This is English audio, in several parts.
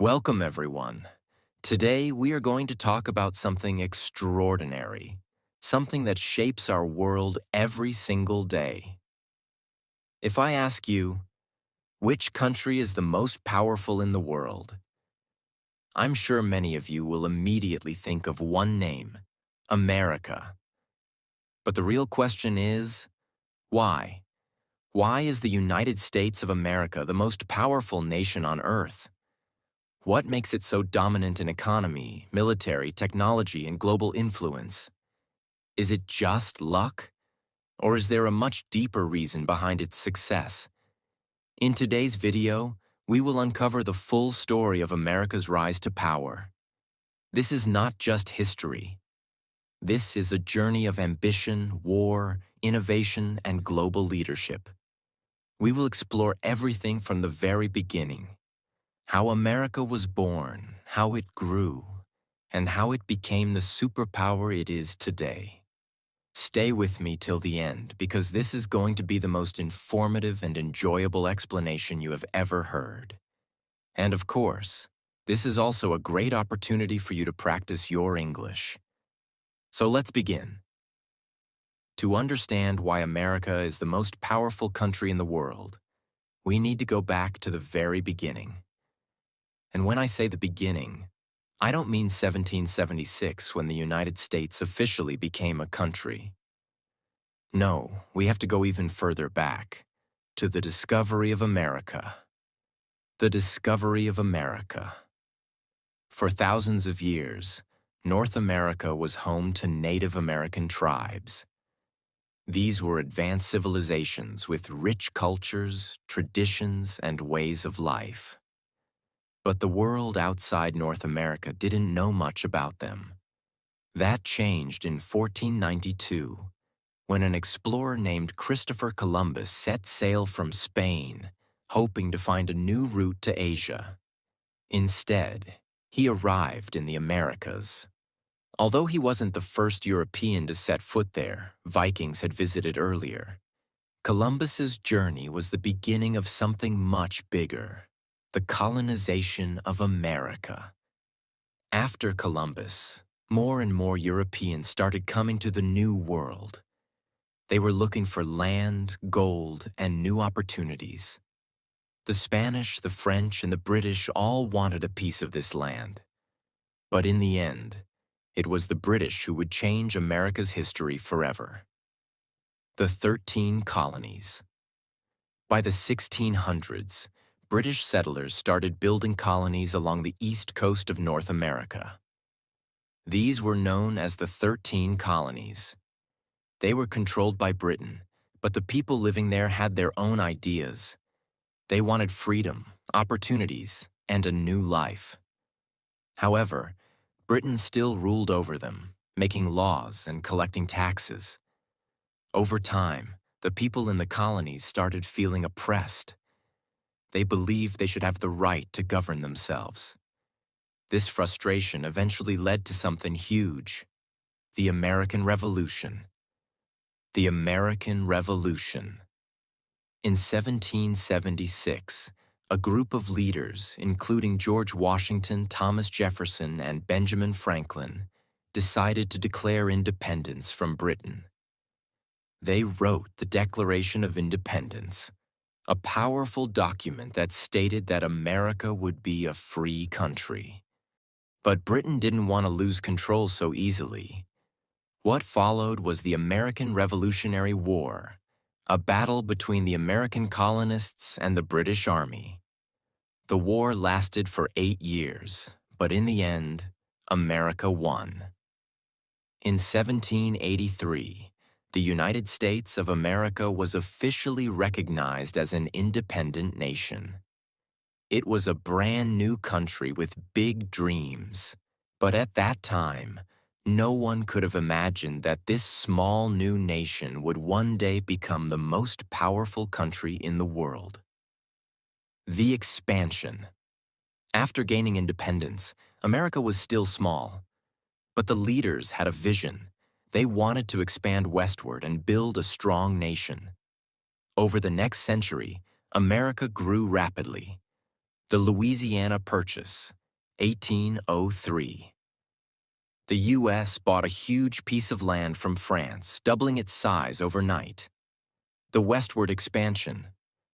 Welcome, everyone. Today, we are going to talk about something extraordinary, something that shapes our world every single day. If I ask you, which country is the most powerful in the world? I'm sure many of you will immediately think of one name, America. But the real question is, why? Why is the United States of America the most powerful nation on Earth? What makes it so dominant in economy, military, technology, and global influence? Is it just luck? Or is there a much deeper reason behind its success? In today's video, we will uncover the full story of America's rise to power. This is not just history. This is a journey of ambition, war, innovation, and global leadership. We will explore everything from the very beginning. How America was born, how it grew, and how it became the superpower it is today. Stay with me till the end because this is going to be the most informative and enjoyable explanation you have ever heard. And of course, this is also a great opportunity for you to practice your English. So let's begin. To understand why America is the most powerful country in the world, we need to go back to the very beginning. And when I say the beginning, I don't mean 1776 when the United States officially became a country. No, we have to go even further back, to the discovery of America. The discovery of America. For thousands of years, North America was home to Native American tribes. These were advanced civilizations with rich cultures, traditions, and ways of life. But the world outside North America didn't know much about them. That changed in 1492, when an explorer named Christopher Columbus set sail from Spain, hoping to find a new route to Asia. Instead, he arrived in the Americas. Although he wasn't the first European to set foot there, Vikings had visited earlier. Columbus's journey was the beginning of something much bigger. The colonization of America. After Columbus, more and more Europeans started coming to the New World. They were looking for land, gold, and new opportunities. The Spanish, the French, and the British all wanted a piece of this land. But in the end, it was the British who would change America's history forever. The 13 colonies. By the 1600s, British settlers started building colonies along the east coast of North America. These were known as the 13 colonies. They were controlled by Britain, but the people living there had their own ideas. They wanted freedom, opportunities, and a new life. However, Britain still ruled over them, making laws and collecting taxes. Over time, the people in the colonies started feeling oppressed. They believed they should have the right to govern themselves. This frustration eventually led to something huge: the American Revolution. The American Revolution. In 1776, a group of leaders, including George Washington, Thomas Jefferson, and Benjamin Franklin, decided to declare independence from Britain. They wrote the Declaration of Independence, a powerful document that stated that America would be a free country. But Britain didn't want to lose control so easily. What followed was the American Revolutionary War, a battle between the American colonists and the British Army. The war lasted for 8 years, but in the end, America won. In 1783, the United States of America was officially recognized as an independent nation. It was a brand new country with big dreams, but at that time, no one could have imagined that this small new nation would one day become the most powerful country in the world. The expansion. After gaining independence, America was still small, but the leaders had a vision. They wanted to expand westward and build a strong nation. Over the next century, America grew rapidly. The Louisiana Purchase, 1803. The U.S. bought a huge piece of land from France, doubling its size overnight. The westward expansion.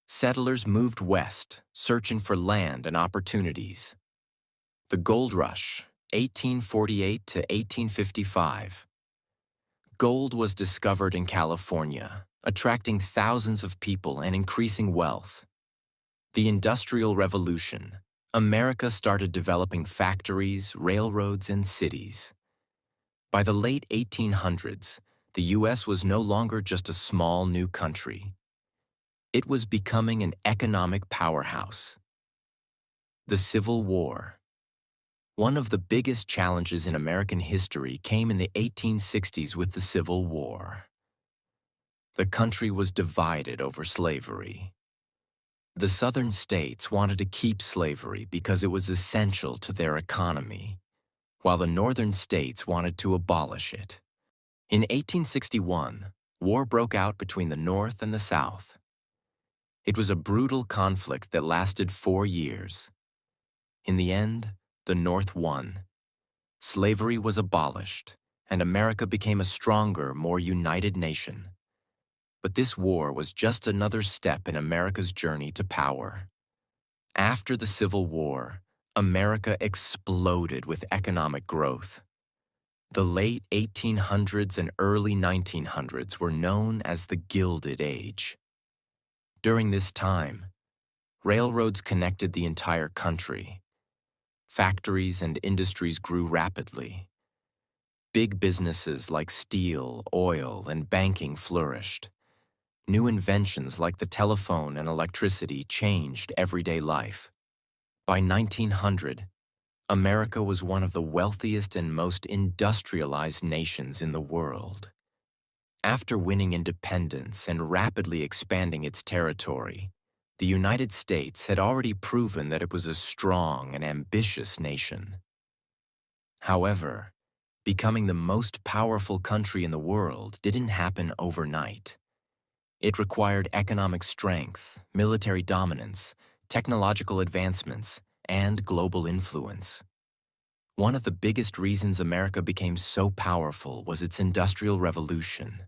Settlers moved west, searching for land and opportunities. The Gold Rush, 1848 to 1855. Gold was discovered in California, attracting thousands of people and increasing wealth. The Industrial Revolution. America started developing factories, railroads, and cities. By the late 1800s, the U.S. was no longer just a small new country. It was becoming an economic powerhouse. The Civil War. One of the biggest challenges in American history came in the 1860s with the Civil War. The country was divided over slavery. The southern states wanted to keep slavery because it was essential to their economy, while the northern states wanted to abolish it. In 1861, war broke out between the North and the South. It was a brutal conflict that lasted 4 years. In the end, the North won. Slavery was abolished, and America became a stronger, more united nation. But this war was just another step in America's journey to power. After the Civil War, America exploded with economic growth. The late 1800s and early 1900s were known as the Gilded Age. During this time, railroads connected the entire country. Factories and industries grew rapidly. Big businesses like steel, oil, and banking flourished. New inventions like the telephone and electricity changed everyday life. By 1900, America was one of the wealthiest and most industrialized nations in the world. After winning independence and rapidly expanding its territory, the United States had already proven that it was a strong and ambitious nation. However, becoming the most powerful country in the world didn't happen overnight. It required economic strength, military dominance, technological advancements, and global influence. One of the biggest reasons America became so powerful was its Industrial Revolution.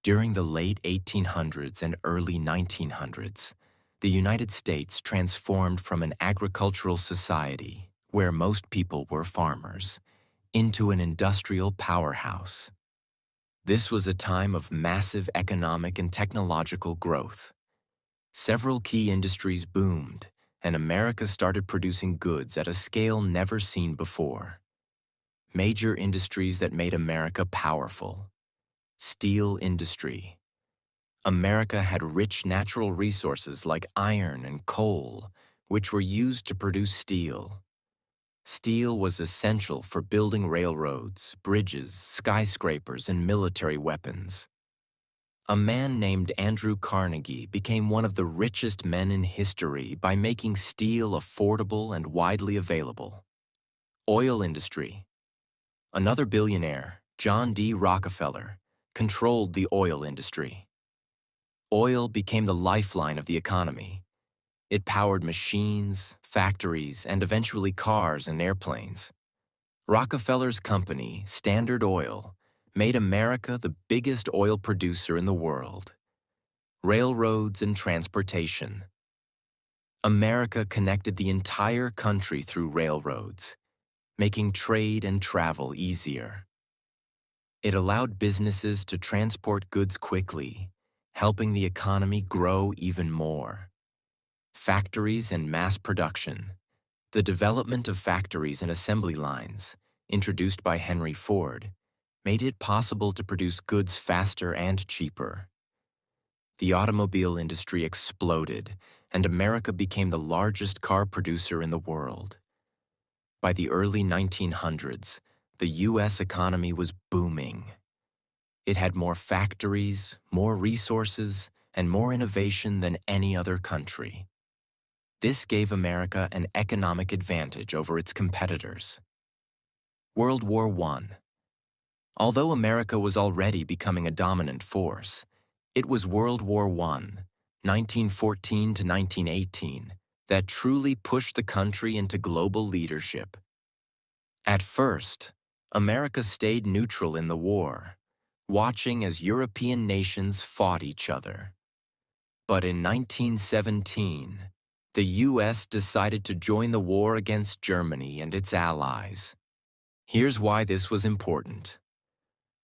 During the late 1800s and early 1900s, the United States transformed from an agricultural society, where most people were farmers, into an industrial powerhouse. This was a time of massive economic and technological growth. Several key industries boomed, and America started producing goods at a scale never seen before. Major industries that made America powerful. Steel industry. America had rich natural resources like iron and coal, which were used to produce steel. Steel was essential for building railroads, bridges, skyscrapers, and military weapons. A man named Andrew Carnegie became one of the richest men in history by making steel affordable and widely available. Oil industry. Another billionaire, John D. Rockefeller, controlled the oil industry. Oil became the lifeline of the economy. It powered machines, factories, and eventually cars and airplanes. Rockefeller's company, Standard Oil, made America the biggest oil producer in the world. Railroads and transportation. America connected the entire country through railroads, making trade and travel easier. It allowed businesses to transport goods quickly, helping the economy grow even more. Factories and mass production. The development of factories and assembly lines, introduced by Henry Ford, made it possible to produce goods faster and cheaper. The automobile industry exploded, and America became the largest car producer in the world. By the early 1900s, the U.S. economy was booming. It had more factories, more resources, and more innovation than any other country. This gave America an economic advantage over its competitors. World War I. Although America was already becoming a dominant force, it was World War I, 1914 to 1918, that truly pushed the country into global leadership. At first, America stayed neutral in the war, watching as European nations fought each other. But in 1917, the U.S. decided to join the war against Germany and its allies. Here's why this was important.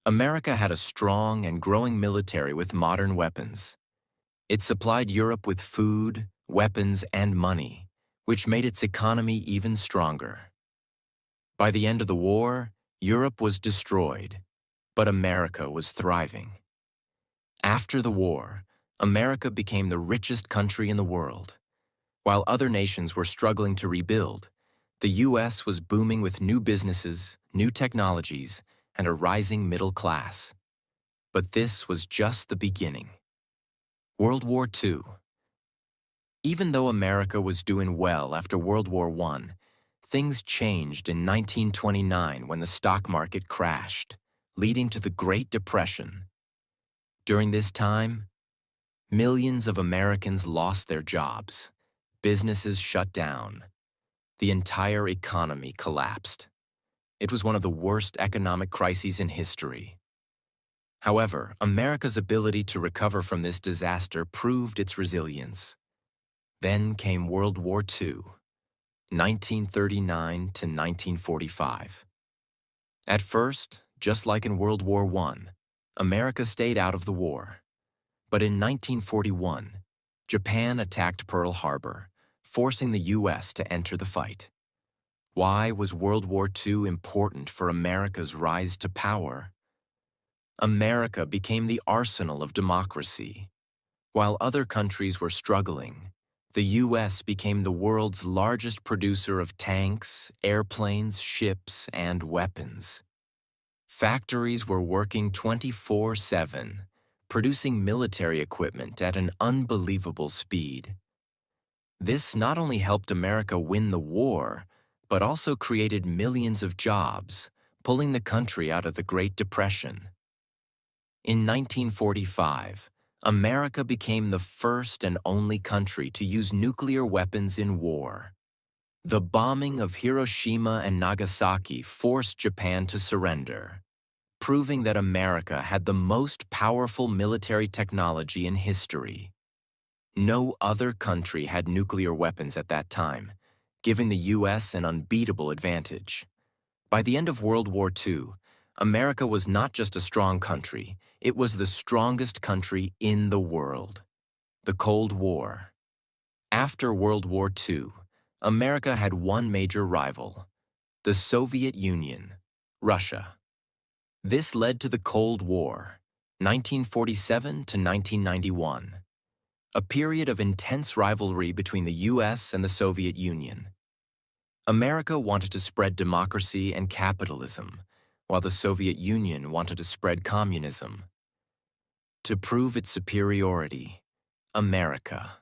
America had a strong and growing military with modern weapons. It supplied Europe with food, weapons, and money, which made its economy even stronger. By the end of the war, Europe was destroyed, but America was thriving. After the war, America became the richest country in the world. While other nations were struggling to rebuild, the U.S. was booming with new businesses, new technologies, and a rising middle class. But this was just the beginning. World War II. Even though America was doing well after World War I, things changed in 1929 when the stock market crashed, leading to the Great Depression. During this time, millions of Americans lost their jobs, businesses shut down, the entire economy collapsed. It was one of the worst economic crises in history. However, America's ability to recover from this disaster proved its resilience. Then came World War II, 1939 to 1945. At first, just like in World War I, America stayed out of the war. But in 1941, Japan attacked Pearl Harbor, forcing the U.S. to enter the fight. Why was World War II important for America's rise to power? America became the arsenal of democracy. While other countries were struggling, the U.S. became the world's largest producer of tanks, airplanes, ships, and weapons. Factories were working 24/7, producing military equipment at an unbelievable speed. This not only helped America win the war, but also created millions of jobs, pulling the country out of the Great Depression. In 1945, America became the first and only country to use nuclear weapons in war. The bombing of Hiroshima and Nagasaki forced Japan to surrender, proving that America had the most powerful military technology in history. No other country had nuclear weapons at that time, giving the U.S. an unbeatable advantage. By the end of World War II, America was not just a strong country, it was the strongest country in the world. The Cold War. After World War II, America had one major rival, the Soviet Union, Russia. This led to the Cold War, 1947 to 1991, a period of intense rivalry between the U.S. and the Soviet Union. America wanted to spread democracy and capitalism, while the Soviet Union wanted to spread communism. To prove its superiority, America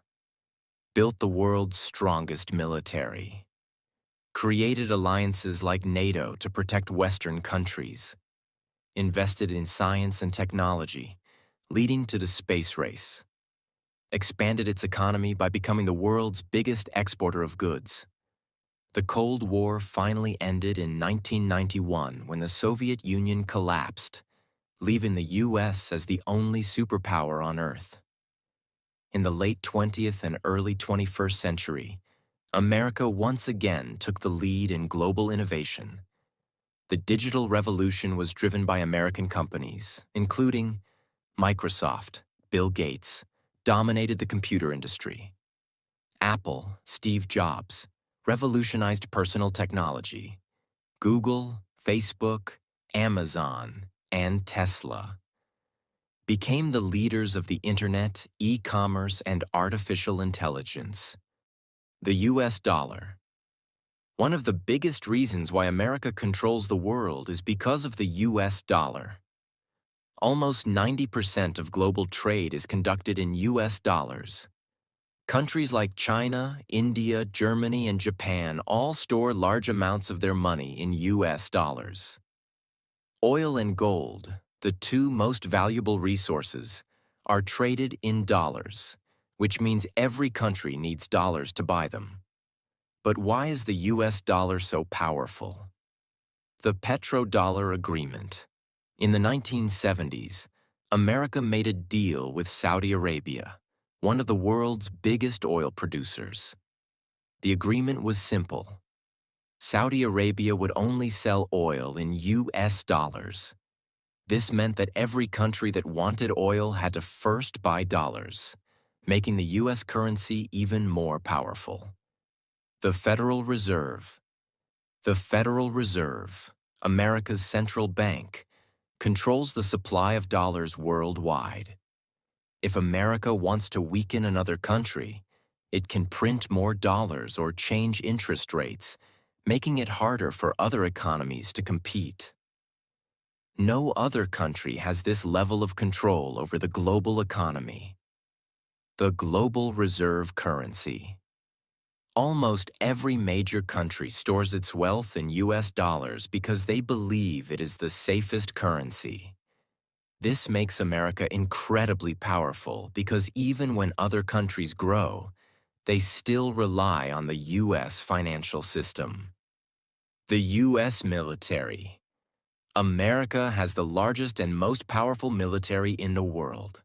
built the world's strongest military, created alliances like NATO to protect Western countries, invested in science and technology, leading to the space race, expanded its economy by becoming the world's biggest exporter of goods. The Cold War finally ended in 1991 when the Soviet Union collapsed, leaving the U.S. as the only superpower on Earth. In the late 20th and early 21st century, America once again took the lead in global innovation. The digital revolution was driven by American companies, including Microsoft. Bill Gates dominated the computer industry. Apple, Steve Jobs, revolutionized personal technology. Google, Facebook, Amazon, and Tesla became the leaders of the internet, e-commerce, and artificial intelligence. The U.S. dollar. One of the biggest reasons why America controls the world is because of the U.S. dollar. Almost 90% of global trade is conducted in U.S. dollars. Countries like China, India, Germany, and Japan all store large amounts of their money in U.S. dollars. Oil and gold, the two most valuable resources, are traded in dollars, which means every country needs dollars to buy them. But why is the US dollar so powerful? The petrodollar agreement. In the 1970s, America made a deal with Saudi Arabia, one of the world's biggest oil producers. The agreement was simple. Saudi Arabia would only sell oil in US dollars. This meant that every country that wanted oil had to first buy dollars, making the US currency even more powerful. The Federal Reserve. The Federal Reserve, America's central bank, controls the supply of dollars worldwide. If America wants to weaken another country, it can print more dollars or change interest rates, making it harder for other economies to compete. No other country has this level of control over the global economy. The global reserve currency. Almost every major country stores its wealth in US dollars because they believe it is the safest currency. This makes America incredibly powerful because even when other countries grow, they still rely on the US financial system. The US military. America has the largest and most powerful military in the world.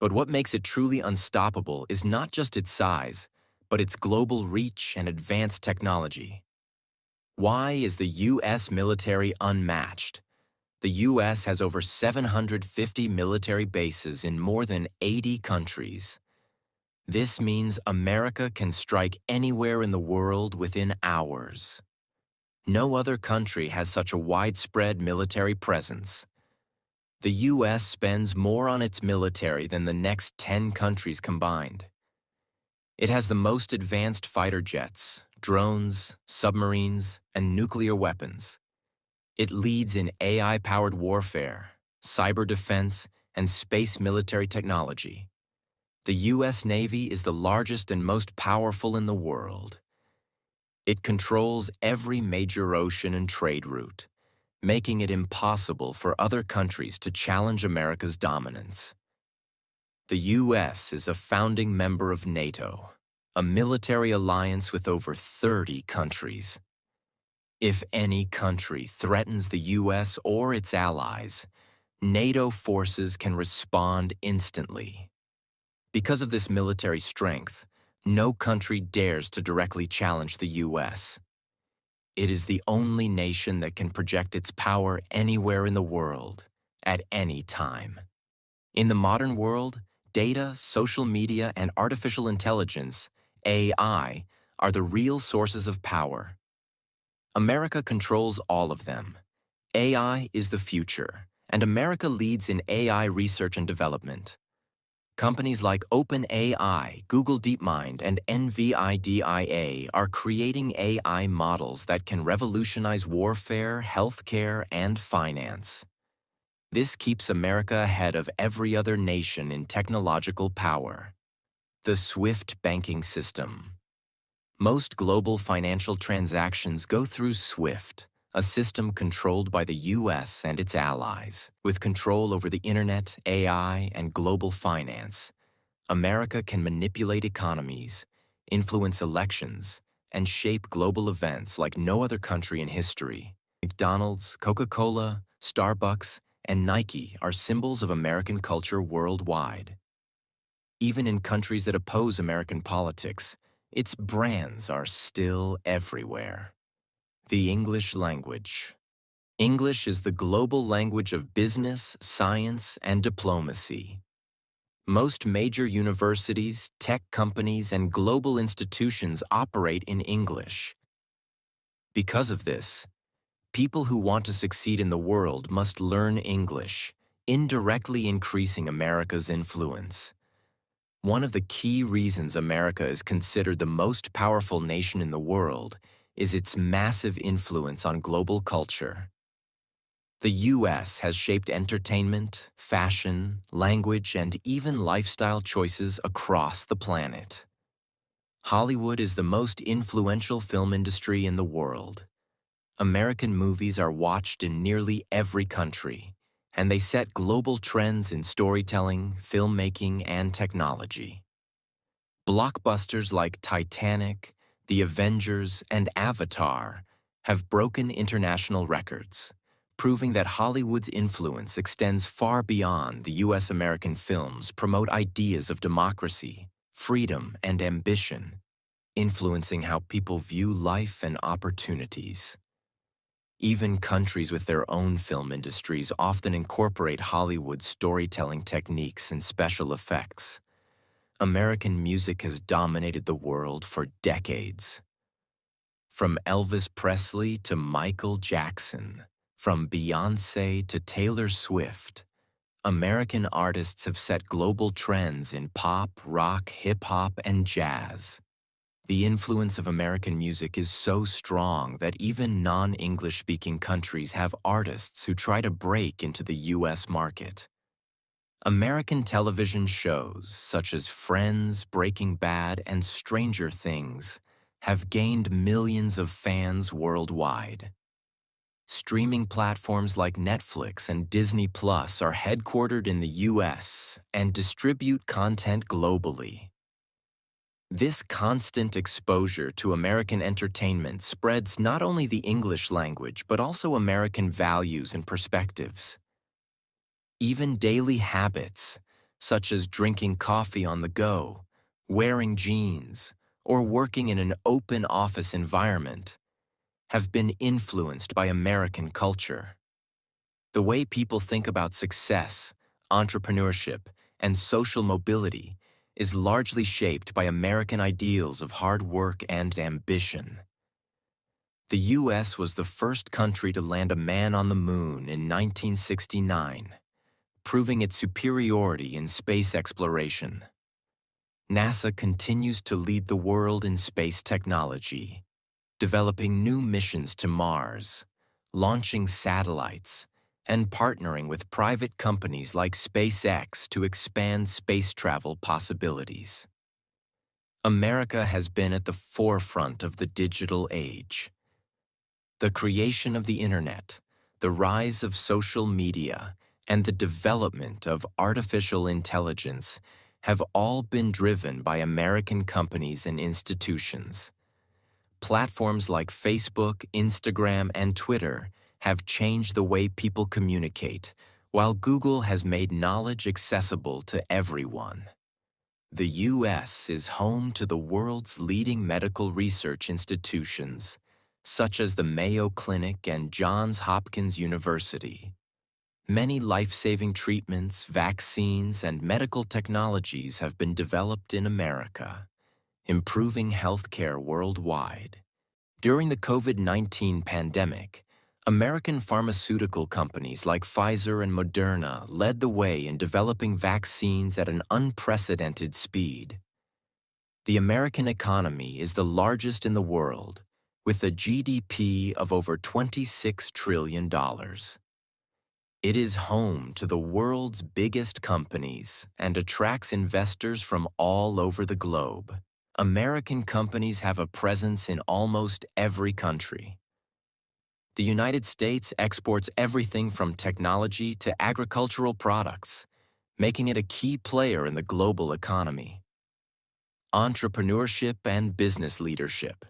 But what makes it truly unstoppable is not just its size, but its global reach and advanced technology. Why is the US military unmatched? The US has over 750 military bases in more than 80 countries. This means America can strike anywhere in the world within hours. No other country has such a widespread military presence. The US spends more on its military than the next 10 countries combined. It has the most advanced fighter jets, drones, submarines, and nuclear weapons. It leads in AI-powered warfare, cyber defense, and space military technology. The US Navy is the largest and most powerful in the world. It controls every major ocean and trade route, making it impossible for other countries to challenge America's dominance. The US is a founding member of NATO, a military alliance with over 30 countries. If any country threatens the US or its allies, NATO forces can respond instantly. Because of this military strength, no country dares to directly challenge the US. It is the only nation that can project its power anywhere in the world, at any time. In the modern world, data, social media, and artificial intelligence, AI, are the real sources of power. America controls all of them. AI is the future, and America leads in AI research and development. Companies like OpenAI, Google DeepMind, and NVIDIA are creating AI models that can revolutionize warfare, healthcare, and finance. This keeps America ahead of every other nation in technological power. The SWIFT banking system. Most global financial transactions go through SWIFT, a system controlled by the US and its allies. With control over the internet, AI, and global finance, America can manipulate economies, influence elections, and shape global events like no other country in history. McDonald's, Coca-Cola, Starbucks, and Nike are symbols of American culture worldwide. Even in countries that oppose American politics, its brands are still everywhere. The English language. English is the global language of business, science, and diplomacy. Most major universities, tech companies, and global institutions operate in English. Because of this, people who want to succeed in the world must learn English, indirectly increasing America's influence. One of the key reasons America is considered the most powerful nation in the world is its massive influence on global culture. The US has shaped entertainment, fashion, language, and even lifestyle choices across the planet. Hollywood is the most influential film industry in the world. American movies are watched in nearly every country, and they set global trends in storytelling, filmmaking, and technology. Blockbusters like Titanic, The Avengers, and Avatar have broken international records, proving that Hollywood's influence extends far beyond the US American films promote ideas of democracy, freedom, and ambition, influencing how people view life and opportunities. Even countries with their own film industries often incorporate Hollywood's storytelling techniques and special effects. American music has dominated the world for decades. From Elvis Presley to Michael Jackson, from Beyoncé to Taylor Swift, American artists have set global trends in pop, rock, hip-hop, and jazz. The influence of American music is so strong that even non-English-speaking countries have artists who try to break into the US market. American television shows such as Friends, Breaking Bad, and Stranger Things have gained millions of fans worldwide. Streaming platforms like Netflix and Disney Plus are headquartered in the US and distribute content globally. This constant exposure to American entertainment spreads not only the English language but also American values and perspectives. Even daily habits, such as drinking coffee on the go, wearing jeans, or working in an open office environment, have been influenced by American culture. The way people think about success, entrepreneurship, and social mobility is largely shaped by American ideals of hard work and ambition. The US was the first country to land a man on the moon in 1969. Proving its superiority in space exploration. NASA continues to lead the world in space technology, developing new missions to Mars, launching satellites, and partnering with private companies like SpaceX to expand space travel possibilities. America has been at the forefront of the digital age. The creation of the internet, the rise of social media, and the development of artificial intelligence have all been driven by American companies and institutions. Platforms like Facebook, Instagram, and Twitter have changed the way people communicate, while Google has made knowledge accessible to everyone. The US is home to the world's leading medical research institutions, such as the Mayo Clinic and Johns Hopkins University. Many life-saving treatments, vaccines, and medical technologies have been developed in America, improving healthcare worldwide. During the COVID-19 pandemic, American pharmaceutical companies like Pfizer and Moderna led the way in developing vaccines at an unprecedented speed. The American economy is the largest in the world, with a GDP of over $26 trillion. It is home to the world's biggest companies and attracts investors from all over the globe. American companies have a presence in almost every country. The United States exports everything from technology to agricultural products, making it a key player in the global economy. Entrepreneurship and business leadership.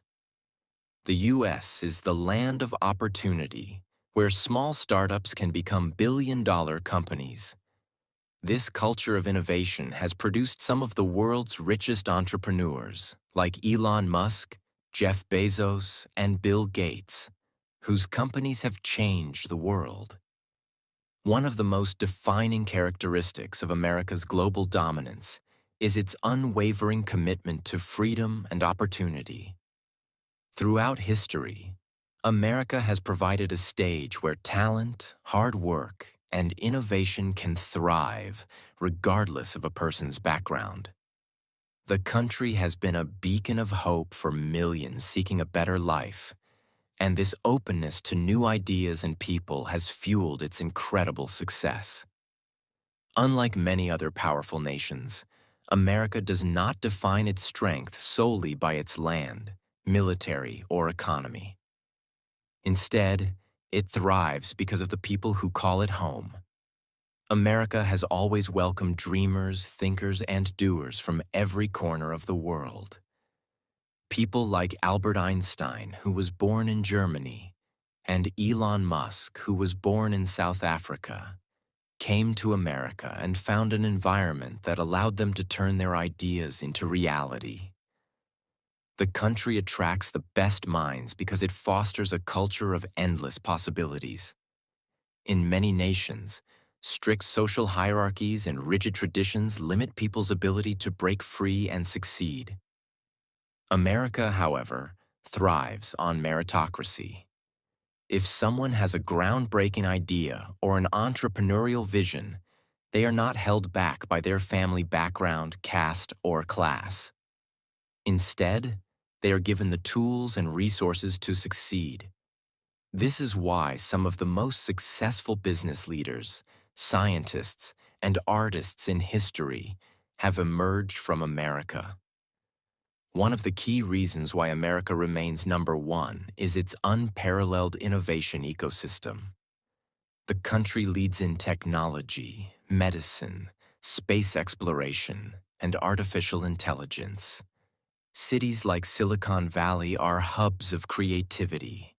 The U.S. is the land of opportunity, where small startups can become billion-dollar companies. This culture of innovation has produced some of the world's richest entrepreneurs, like Elon Musk, Jeff Bezos, and Bill Gates, whose companies have changed the world. One of the most defining characteristics of America's global dominance is its unwavering commitment to freedom and opportunity. Throughout history, America has provided a stage where talent, hard work, and innovation can thrive, regardless of a person's background. The country has been a beacon of hope for millions seeking a better life, and this openness to new ideas and people has fueled its incredible success. Unlike many other powerful nations, America does not define its strength solely by its land, military, or economy. Instead, it thrives because of the people who call it home. America has always welcomed dreamers, thinkers, and doers from every corner of the world. People like Albert Einstein, who was born in Germany, and Elon Musk, who was born in South Africa, came to America and found an environment that allowed them to turn their ideas into reality. The country attracts the best minds because it fosters a culture of endless possibilities. In many nations, strict social hierarchies and rigid traditions limit people's ability to break free and succeed. America, however, thrives on meritocracy. If someone has a groundbreaking idea or an entrepreneurial vision, they are not held back by their family background, caste, or class. Instead, they are given the tools and resources to succeed. This is why some of the most successful business leaders, scientists, and artists in history have emerged from America. One of the key reasons why America remains number one is its unparalleled innovation ecosystem. The country leads in technology, medicine, space exploration, and artificial intelligence. Cities like Silicon Valley are hubs of creativity,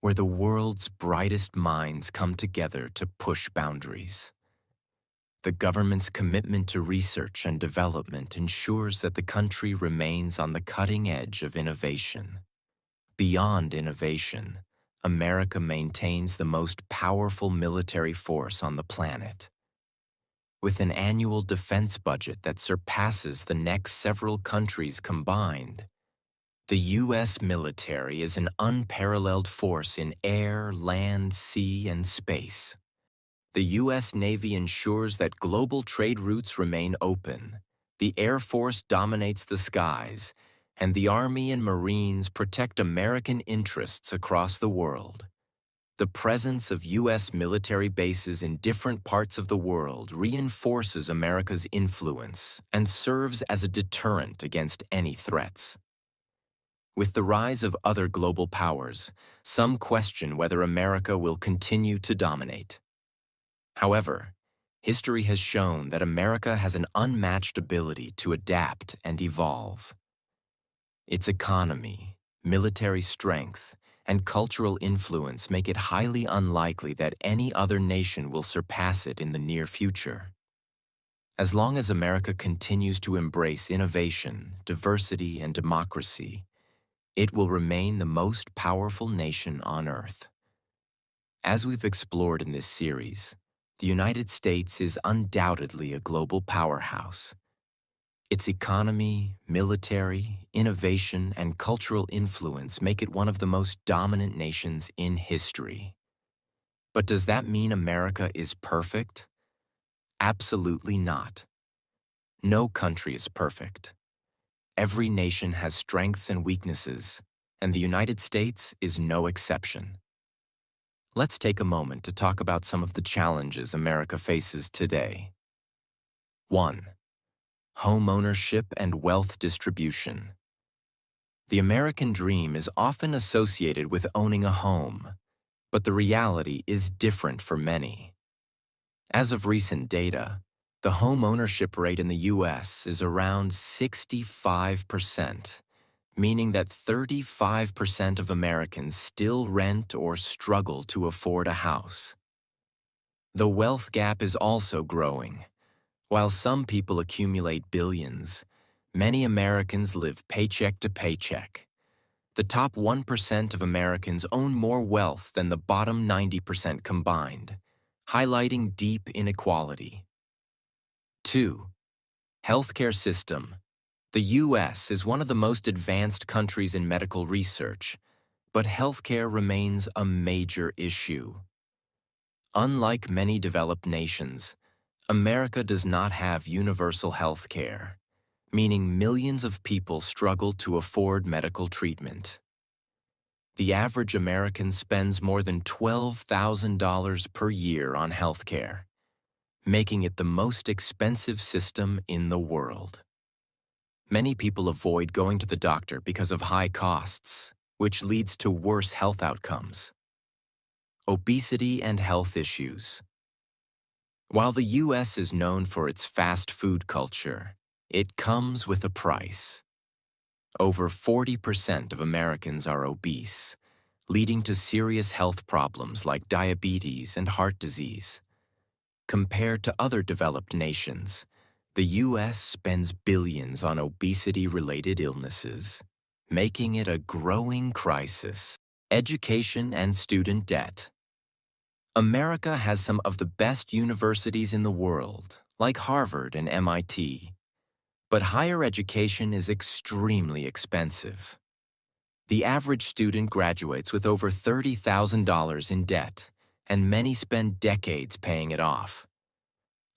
where the world's brightest minds come together to push boundaries. The government's commitment to research and development ensures that the country remains on the cutting edge of innovation. Beyond innovation, America maintains the most powerful military force on the planet. With an annual defense budget that surpasses the next several countries combined, the U.S. military is an unparalleled force in air, land, sea, and space. The U.S. Navy ensures that global trade routes remain open, the Air Force dominates the skies, and the Army and Marines protect American interests across the world. The presence of U.S. military bases in different parts of the world reinforces America's influence and serves as a deterrent against any threats. With the rise of other global powers, some question whether America will continue to dominate. However, history has shown that America has an unmatched ability to adapt and evolve. Its economy, military strength, and cultural influence make it highly unlikely that any other nation will surpass it in the near future. As long as America continues to embrace innovation, diversity, and democracy, it will remain the most powerful nation on Earth. As we've explored in this series, the United States is undoubtedly a global powerhouse. Its economy, military, innovation, and cultural influence make it one of the most dominant nations in history. But does that mean America is perfect? Absolutely not. No country is perfect. Every nation has strengths and weaknesses, and the United States is no exception. Let's take a moment to talk about some of the challenges America faces today. 1. Home ownership and wealth distribution. The American dream is often associated with owning a home, but the reality is different for many. As of recent data, the home ownership rate in the U.S. is around 65%, meaning that 35% of Americans still rent or struggle to afford a house. The wealth gap is also growing. While some people accumulate billions, many Americans live paycheck to paycheck. The top 1% of Americans own more wealth than the bottom 90% combined, highlighting deep inequality. 2. Healthcare system. The U.S. is one of the most advanced countries in medical research, but healthcare remains a major issue. Unlike many developed nations, America does not have universal health care, meaning millions of people struggle to afford medical treatment. The average American spends more than $12,000 per year on health care, making it the most expensive system in the world. Many people avoid going to the doctor because of high costs, which leads to worse health outcomes. Obesity and health issues. While the US is known for its fast food culture, it comes with a price. Over 40% of Americans are obese, leading to serious health problems like diabetes and heart disease. Compared to other developed nations, the US spends billions on obesity-related illnesses, making it a growing crisis. Education and student debt. America has some of the best universities in the world, like Harvard and MIT. But higher education is extremely expensive. The average student graduates with over $30,000 in debt, and many spend decades paying it off.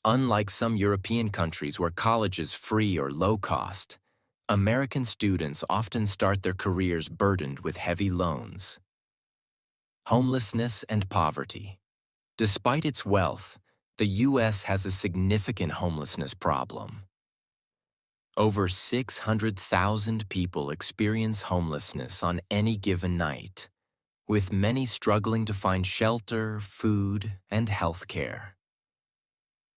Unlike some European countries where college is free or low cost, American students often start their careers burdened with heavy loans. Homelessness and poverty. Despite its wealth, the U.S. has a significant homelessness problem. Over 600,000 people experience homelessness on any given night, with many struggling to find shelter, food, and health care.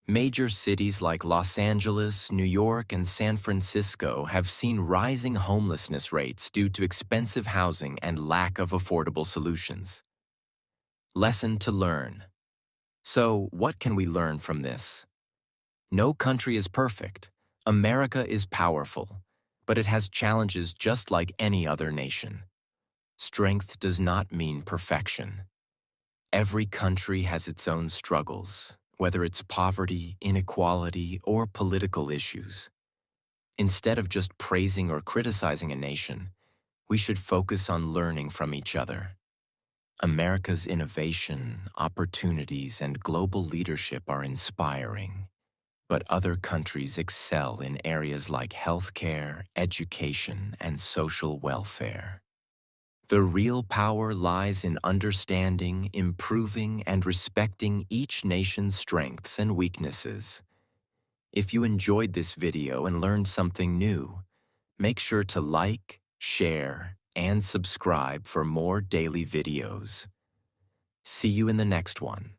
Major cities like Los Angeles, New York, and San Francisco have seen rising homelessness rates due to expensive housing and lack of affordable solutions. Lesson to learn. So, what can we learn from this? No country is perfect. America is powerful, but it has challenges just like any other nation. Strength does not mean perfection. Every country has its own struggles, whether it's poverty, inequality, or political issues. Instead of just praising or criticizing a nation, we should focus on learning from each other. America's innovation, opportunities, and global leadership are inspiring. But other countries excel in areas like healthcare, education, and social welfare. The real power lies in understanding, improving, and respecting each nation's strengths and weaknesses. If you enjoyed this video and learned something new, make sure to like, share, and subscribe for more daily videos. See you in the next one.